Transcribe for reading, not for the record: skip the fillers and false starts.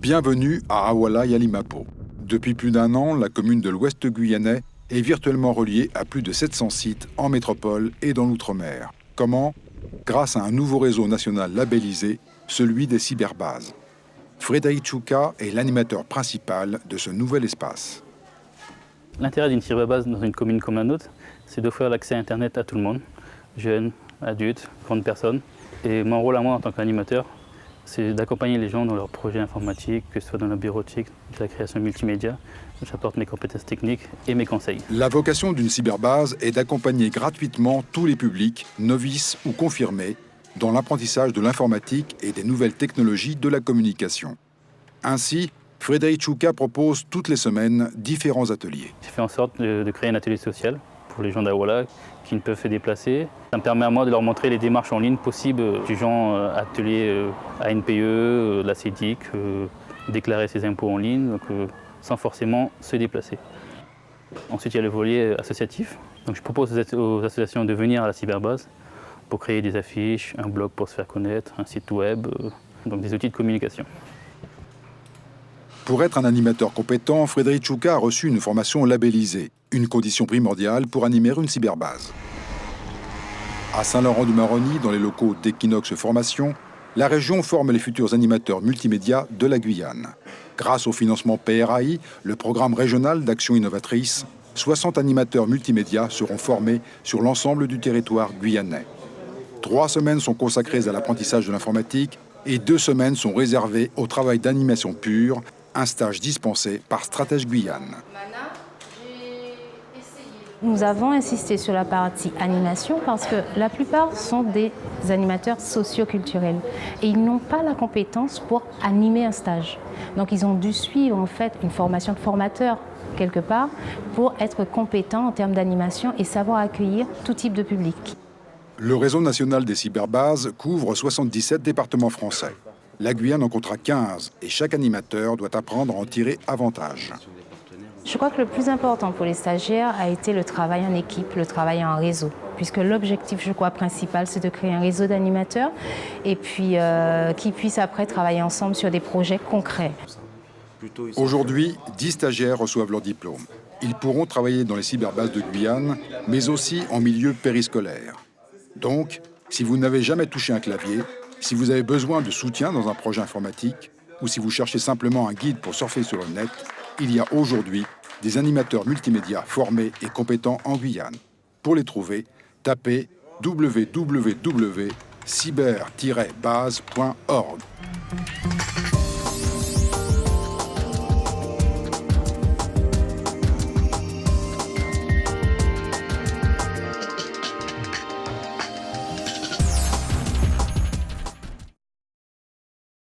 Bienvenue à Awala Yalimapo. Depuis plus d'un an, la commune de l'Ouest guyanais est virtuellement reliée à plus de 700 sites en métropole et dans l'outre-mer. Comment ? Grâce à un nouveau réseau national labellisé, celui des cyberbases. Frédéric Chouka est l'animateur principal de ce nouvel espace. L'intérêt d'une cyberbase dans une commune comme la nôtre, c'est d'offrir l'accès à Internet à tout le monde, jeunes, adultes, grandes personnes. Et mon rôle à moi en tant qu'animateur, c'est d'accompagner les gens dans leurs projets informatiques, que ce soit dans la bureautique, de la création multimédia. J'apporte mes compétences techniques et mes conseils. La vocation d'une cyberbase est d'accompagner gratuitement tous les publics, novices ou confirmés, dans l'apprentissage de l'informatique et des nouvelles technologies de la communication. Ainsi, Frédéric Chouka propose toutes les semaines différents ateliers. J'ai fait en sorte de créer un atelier social pour les gens d'Awala qui ne peuvent se déplacer. Ça me permet à moi de leur montrer les démarches en ligne possibles, du genre atelier ANPE, la CEDIC, déclarer ses impôts en ligne, donc, sans forcément se déplacer. Ensuite, il y a le volet associatif. Donc, je propose aux associations de venir à la cyberbase pour créer des affiches, un blog pour se faire connaître, un site web, donc des outils de communication. Pour être un animateur compétent, Frédéric Chouka a reçu une formation labellisée, une condition primordiale pour animer une cyberbase. À Saint-Laurent-du-Maroni, dans les locaux d'Equinox Formation, la région forme les futurs animateurs multimédia de la Guyane. Grâce au financement PRAI, le programme régional d'action innovatrice, 60 animateurs multimédia seront formés sur l'ensemble du territoire guyanais. 3 semaines sont consacrées à l'apprentissage de l'informatique et 2 semaines sont réservées au travail d'animation pure, un stage dispensé par Stratège Guyane. Nous avons insisté sur la partie animation parce que la plupart sont des animateurs socio-culturels et ils n'ont pas la compétence pour animer un stage. Donc ils ont dû suivre en fait une formation de formateur quelque part pour être compétents en termes d'animation et savoir accueillir tout type de public. Le réseau national des cyberbases couvre 77 départements français. La Guyane en comptera 15 et chaque animateur doit apprendre à en tirer avantage. Je crois que le plus important pour les stagiaires a été le travail en équipe, le travail en réseau, puisque l'objectif, je crois, principal, c'est de créer un réseau d'animateurs et puis qui puissent après travailler ensemble sur des projets concrets. Aujourd'hui, 10 stagiaires reçoivent leur diplôme. Ils pourront travailler dans les cyberbases de Guyane, mais aussi en milieu périscolaire. Donc, si vous n'avez jamais touché un clavier, si vous avez besoin de soutien dans un projet informatique, ou si vous cherchez simplement un guide pour surfer sur le net, il y a aujourd'hui des animateurs multimédia formés et compétents en Guyane. Pour les trouver, tapez www.cyber-base.org.